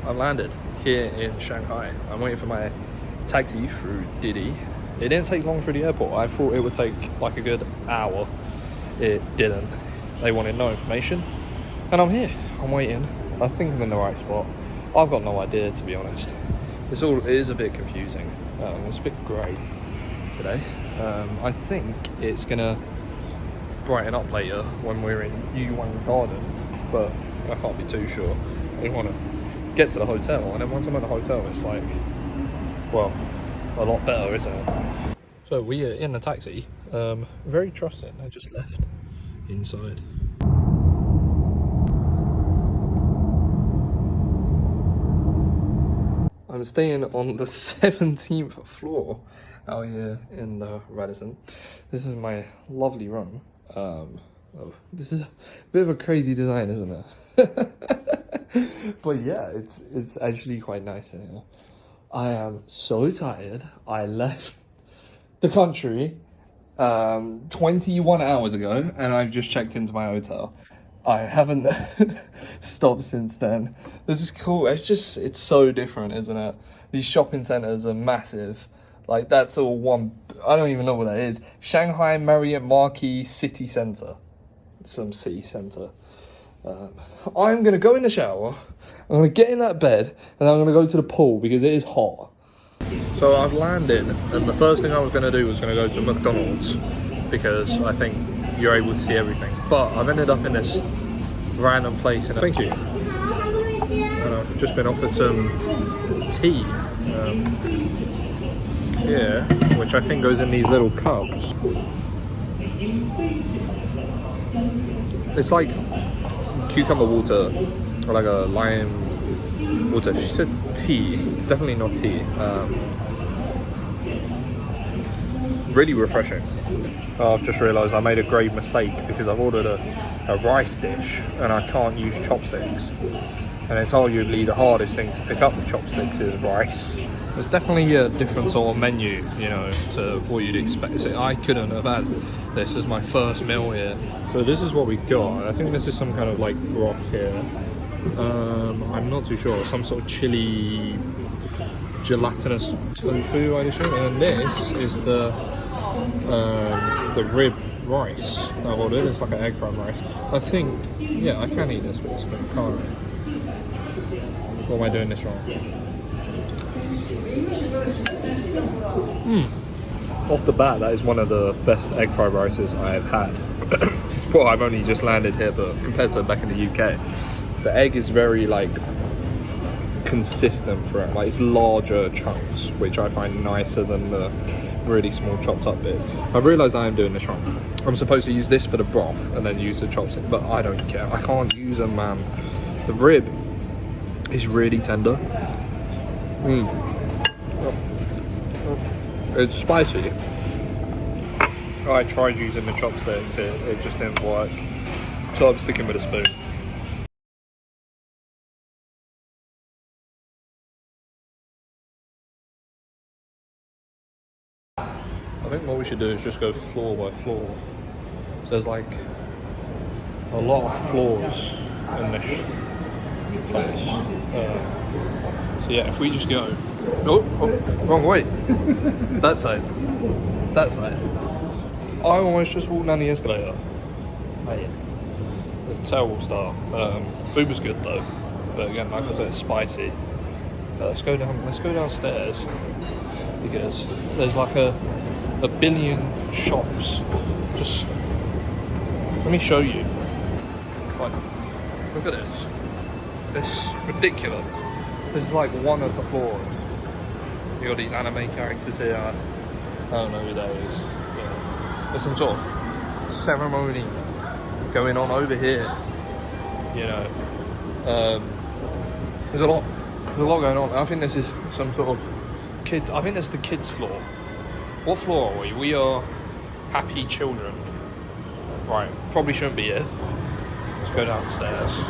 I've landed here in Shanghai. I'm waiting for my taxi through Didi. It didn't take long through the airport. I thought it would take like a good hour. It didn't. They wanted no information. And I'm here. I'm waiting. I think I'm in the right spot. I've got no idea, to be honest. It is a bit confusing. It's a bit grey today. I think it's gonna brighten up later when we're in Yuan Garden, but I can't be too sure. I want to get to the hotel, and then once I'm at the hotel, it's like, well, a lot better, isn't it? So we are in the taxi. Very trusting. I just left inside. I'm staying on the 17th floor out here in the Radisson. This is my lovely room. This is a bit of a crazy design, isn't it? But yeah, it's actually quite nice in here. I am so tired. I left the country 21 hours ago, and I've just checked into my hotel. I haven't stopped since then. This is cool. It's so different, isn't it? These shopping centers are massive. Like, that's all one. I don't even know what that is. Shanghai Marriott Marquis City Center. Some city center. I'm gonna go in the shower. I'm gonna get in that bed, and I'm gonna go to the pool because it is hot. So I've landed, and the first thing I was gonna do was gonna go to McDonald's because I think you're able to see everything. But I've ended up in this random place. And thank you. And I've just been offered some tea. Here, which I think goes in these little cups. It's like cucumber water or like a lime water. She said tea. It's definitely not tea. Really refreshing. I've just realised I made a grave mistake because I've ordered a rice dish and I can't use chopsticks. And it's arguably the hardest thing to pick up with chopsticks is rice. There's definitely a different sort of menu, you know, to what you'd expect. So I couldn't have had this as my first meal here. So this is what we got. I think this is some kind of like broth here. I'm not too sure. Some sort of chili gelatinous tofu, I'd assume. And this is the rib rice I've ordered. It's like an egg fried rice. I think, yeah, I can eat this with a spoon, can't I? Or am I doing this wrong? Off the bat, that is one of the best egg fried rices I've had. Well, I've only just landed here, but compared to back in the UK, the egg is very like consistent for it. Like, it's larger chunks, which I find nicer than the really small chopped up bits. I've realised I am doing this wrong. I'm supposed to use this for the broth and then use the chopstick, but I don't care. I can't use them, man. The rib is really tender. It's spicy. I tried using the chopsticks, it just didn't work. So I'm sticking with a spoon. I think what we should do is just go floor by floor. So there's like a lot of floors in this place. So yeah, if we just go, oh, wrong way. That side. I almost just walked down the escalator. Oh yeah. It's a terrible start. Food was good though, but again, like I said, it's spicy. Let's go downstairs because there's like a billion shops. Just let me show you. Like, look at this. It's ridiculous. This is like one of the floors. You got these anime characters here. I don't know who that is. Yeah. There's some sort of ceremony going on over here. You know, there's a lot going on. I think this is some sort of kids. I think this is the kids' floor. What floor are we? We are happy children. Right, probably shouldn't be here. Let's go downstairs.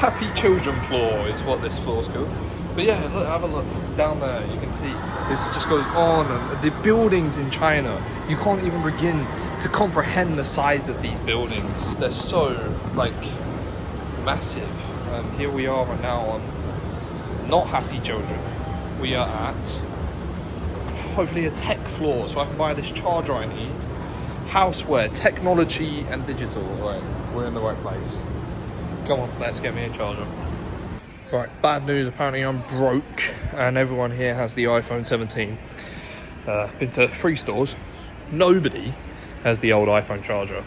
Happy children floor is what this floor's called. But yeah, look, have a look down there. You can see this just goes on, and the buildings in China, you can't even begin to comprehend the size of these buildings. They're so like massive. And here we are right now on Not Happy Children. We are at hopefully a tech floor, so I can buy this charger I need. Houseware, technology and digital. Right, we're in the right place. Come on, let's get me a charger. Right, bad news, apparently I'm broke and everyone here has the iPhone 17. Been to 3 stores, nobody has the old iPhone charger.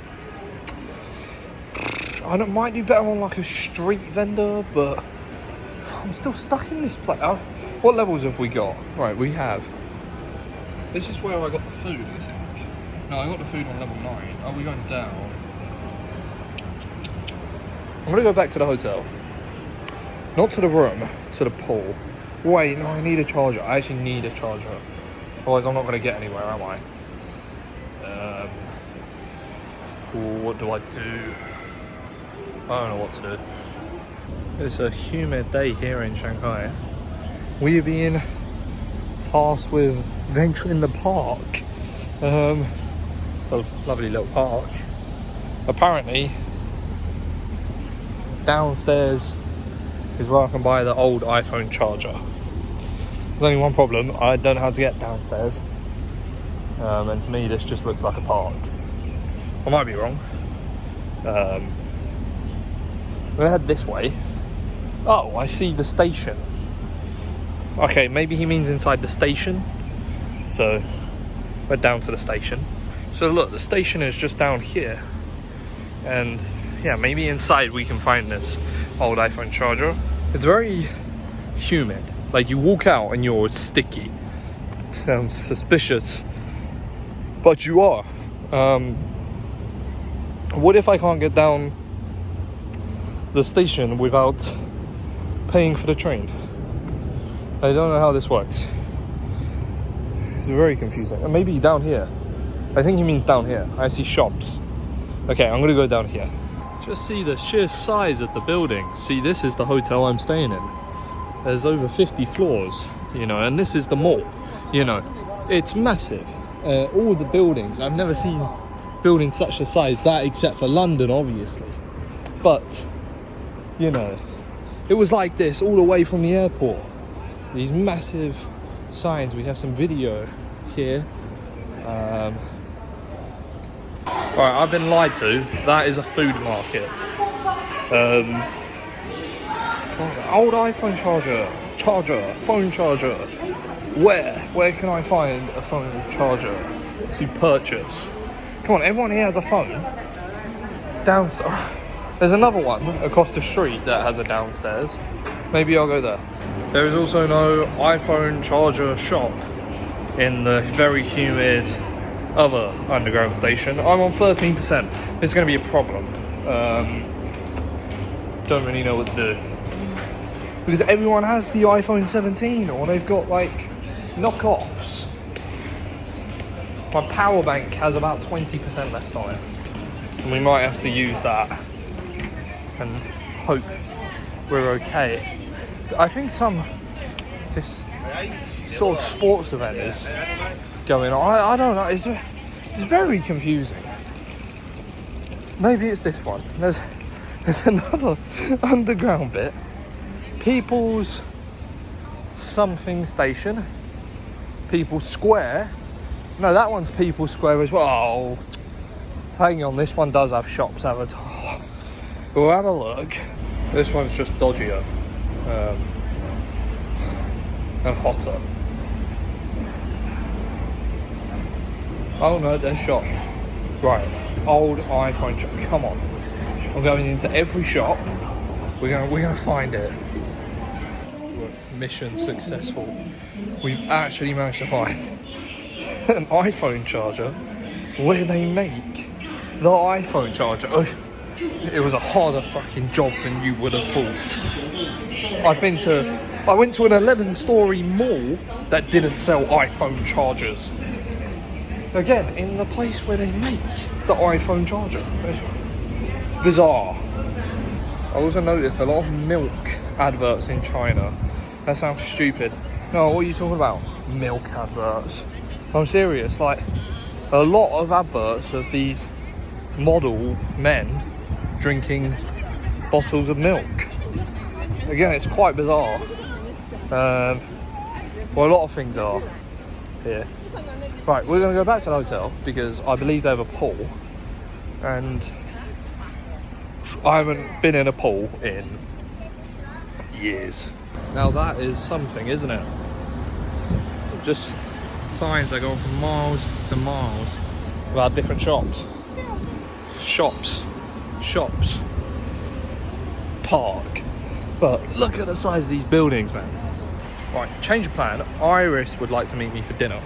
I might do better on like a street vendor, but I'm still stuck in this place. What levels have we got? Right, we have. This is where I got the food, I think. No, I got the food on level 9. Are we going down? I'm gonna go back to the hotel. Not to the room, to the pool. Wait, no, I need a charger. I actually need a charger. Otherwise I'm not gonna get anywhere, am I? What do I do? I don't know what to do. It's a humid day here in Shanghai. We are being tasked with venturing the park. So lovely little park. Apparently, downstairs is where I can buy the old iPhone charger. There's only one problem, I don't know how to get downstairs. And to me this just looks like a park. I might be wrong. We're head this way. Oh, I see the station. Okay, maybe he means inside the station. So, we're down to the station. So look, the station is just down here. And yeah, maybe inside we can find this old iPhone charger. It's very humid. Like you walk out and you're sticky. It sounds suspicious, but you are. What if I can't get down the station without paying for the train? I don't know how this works. It's very confusing. And maybe down here. I think he means down here. I see shops. Okay, I'm gonna go down here. Just see the sheer size of the building. See, this is the hotel I'm staying in. There's over 50 floors, you know, and this is the mall, you know. It's massive. All the buildings, I've never seen buildings such a size, that except for London, obviously. But, you know, it was like this all the way from the airport. These massive signs. We have some video here. Right, I've been lied to. That is a food market. Old iPhone phone charger. Where can I find a phone charger to purchase? Come on, everyone here has a phone. Downstairs. There's another one across the street that has a downstairs. Maybe I'll go there. There is also no iPhone charger shop in the very humid other underground station. I'm on 13%. It's going to be a problem. Don't really know what to do. Because everyone has the iPhone 17 or they've got like knockoffs. My power bank has about 20% left on it. And we might have to use that and hope we're okay. I think this sort of sports event is going on. I don't know, it's very confusing. Maybe it's this one. There's another underground bit. People's something station. People's Square. No, that one's People's Square as well. Oh, hang on, this one does have shops advertised. We'll have a look. This one's just dodgier. And hotter. Oh no, there's shops. Right, old iPhone shop. Come on, I'm going into every shop. We're gonna find it. Mission successful. We've actually managed to find an iPhone charger where they make the iPhone charger. Oh, it was a harder fucking job than you would have thought. I went to an 11-story mall that didn't sell iPhone chargers. Again, in the place where they make the iPhone charger. It's bizarre. I also noticed a lot of milk adverts in China. That sounds stupid. No, what are you talking about? Milk adverts. I'm serious, like a lot of adverts of these model men drinking bottles of milk. again, it's quite bizarre. Well, a lot of things are here. Right, we're going to go back to the hotel because I believe they have a pool, and I haven't been in a pool in years. Now that is something, isn't it? Just signs that go from miles to miles about different shops. Shops. Park. But look at the size of these buildings, man. Right, change of plan. Iris would like to meet me for dinner.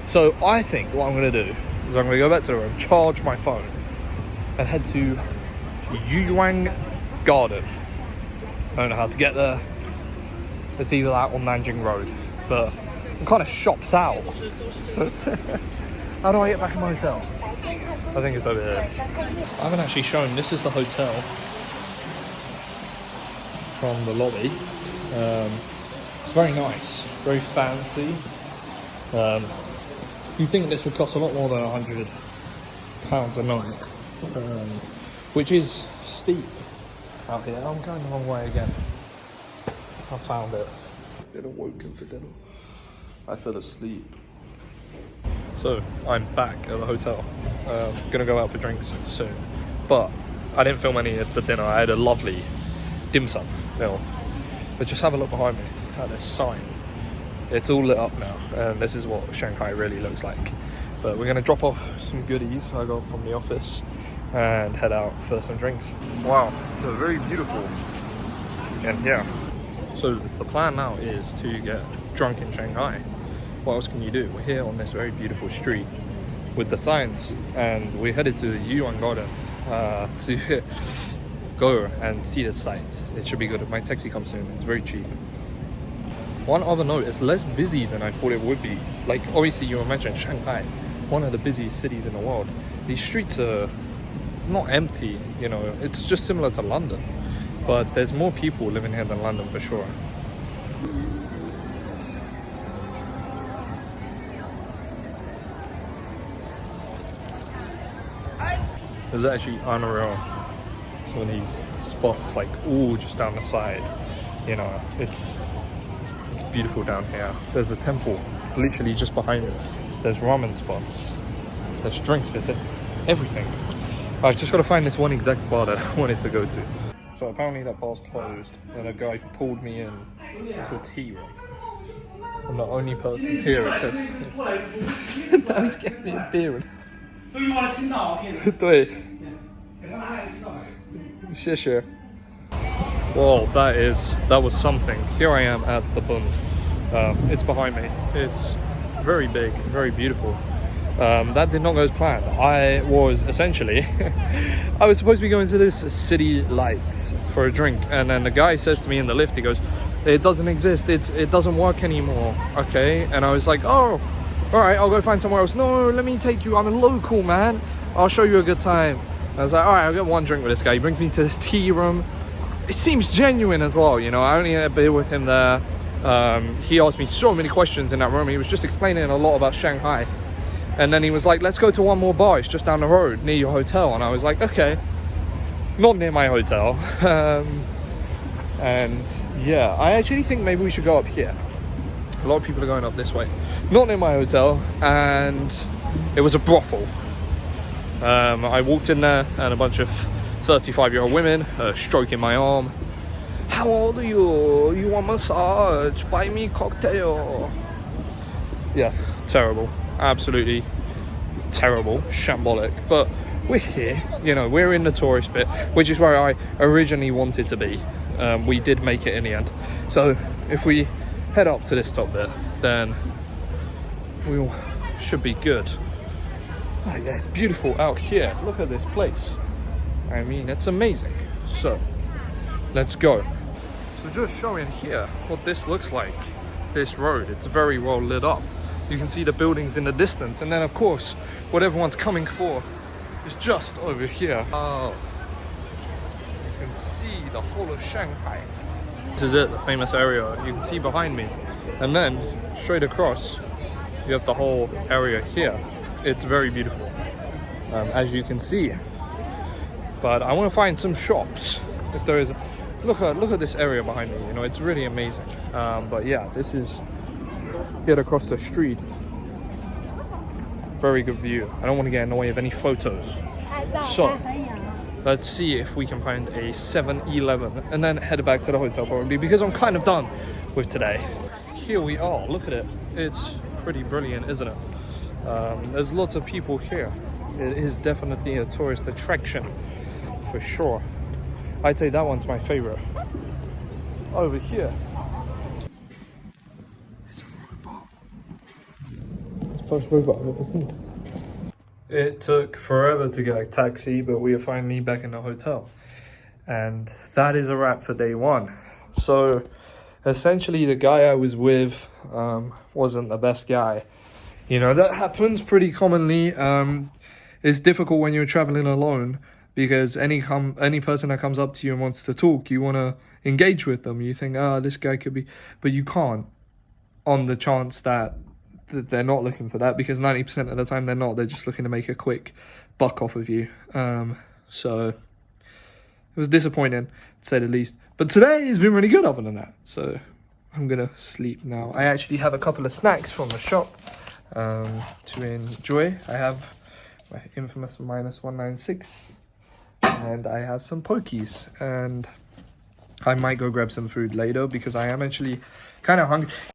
So I think what I'm going to do is I'm going to go back to the room, charge my phone, and head to Yuan Garden. I don't know how to get there. It's either that or Nanjing Road. But I'm kind of shopped out. So how do I get back in my hotel? I think it's over here. I haven't actually shown, this is the hotel from the lobby. It's very nice, very fancy. You'd think this would cost a lot more than £100 a night, which is steep out here. I'm going the wrong way again. I found it. Been awoken for dinner. I fell asleep. So I'm back at the hotel. Gonna go out for drinks soon, but I didn't film any of the dinner. I had a lovely dim sum meal. But just have a look behind me at this sign. It's all lit up now, and this is what Shanghai really looks like. But we're gonna drop off some goodies I got from the office and head out for some drinks. Wow, it's a very beautiful weekend here. So the plan now is to get drunk in Shanghai. What else can you do? We're here on this very beautiful street with the signs, and we're headed to the Yuan Garden to go and see the sights. It should be good. My taxi comes soon. It's very cheap. One other note, it's less busy than I thought it would be. Like, obviously you imagine Shanghai, one of the busiest cities in the world. These streets are not empty, you know, it's just similar to London. But there's more people living here than London for sure. There's actually unreal. Some of these spots, like all just down the side, you know, it's beautiful down here. There's a temple literally just behind me. There's ramen spots, there's drinks, there's everything. I just gotta find this one exact bar that I wanted to go to. So apparently that bar's closed, and a guy pulled me in to a tea room. I'm the only person here, it says. Now he's getting me a beer. 对，谢谢。Whoa, that was something. Here I am at the Bund. It's behind me. It's very big, very beautiful. That did not go as planned. I was essentially, I was supposed to be going to this City Lights for a drink, and then the guy says to me in the lift, he goes, "It doesn't exist. It doesn't work anymore." Okay, and I was like, "Oh, all right, I'll go find somewhere else." "No, let me take you. I'm a local, man. I'll show you a good time." I was like, "All right, I'll get one drink with this guy." He brings me to this tea room. It seems genuine as well, you know. I only had a beer with him there. He asked me so many questions in that room. He was just explaining a lot about Shanghai. And then he was like, "Let's go to one more bar. It's just down the road near your hotel." And I was like, "Okay." Not near my hotel. And yeah, I actually think maybe we should go up here. A lot of people are going up this way. Not near my hotel, and it was a brothel. I walked in there and a bunch of 35-year-old women stroking my arm. "How old are you? You want massage? Buy me cocktail." Yeah, terrible. Absolutely terrible, shambolic. But we're here, you know, we're in the tourist bit, which is where I originally wanted to be. We did make it in the end. So if we head up to this top bit, then we should be good. Oh yeah, it's beautiful out here. Look at this place. I mean, it's amazing. So let's go. So just showing here what this looks like. This road, it's very well lit up. You can see the buildings in the distance, and then of course what everyone's coming for is just over here. Oh, you can see the whole of Shanghai. This is it, the famous area you can see behind me, and then straight across you have the whole area here. It's very beautiful, as you can see. But I want to find some shops. If there is look at this area behind me. You know, it's really amazing. But yeah, this is here across the street. Very good view. I don't want to get in the way of any photos. So let's see if we can find a 7-Eleven and then head back to the hotel probably, because I'm kind of done with today. Here we are. Look at it. It's pretty brilliant, isn't it? There's lots of people here. It is definitely a tourist attraction for sure. I'd say that one's my favorite. Over here, it's a robot. It's the first robot I've ever seen. It took forever to get a taxi, but we are finally back in the hotel. And that is a wrap for day one. So essentially the guy I was with wasn't the best guy. You know, that happens pretty commonly. It's difficult when you're traveling alone, because any person that comes up to you and wants to talk, you want to engage with them. You think, this guy could be, but you can't, on the chance that they're not looking for that, because 90% of the time they're not. They're just looking to make a quick buck off of you. So it was disappointing, to say the least. But today has been really good other than that. So I'm gonna sleep now. I actually have a couple of snacks from the shop to enjoy. I have my infamous -196, and I have some pokies, and I might go grab some food later because I am actually kind of hungry.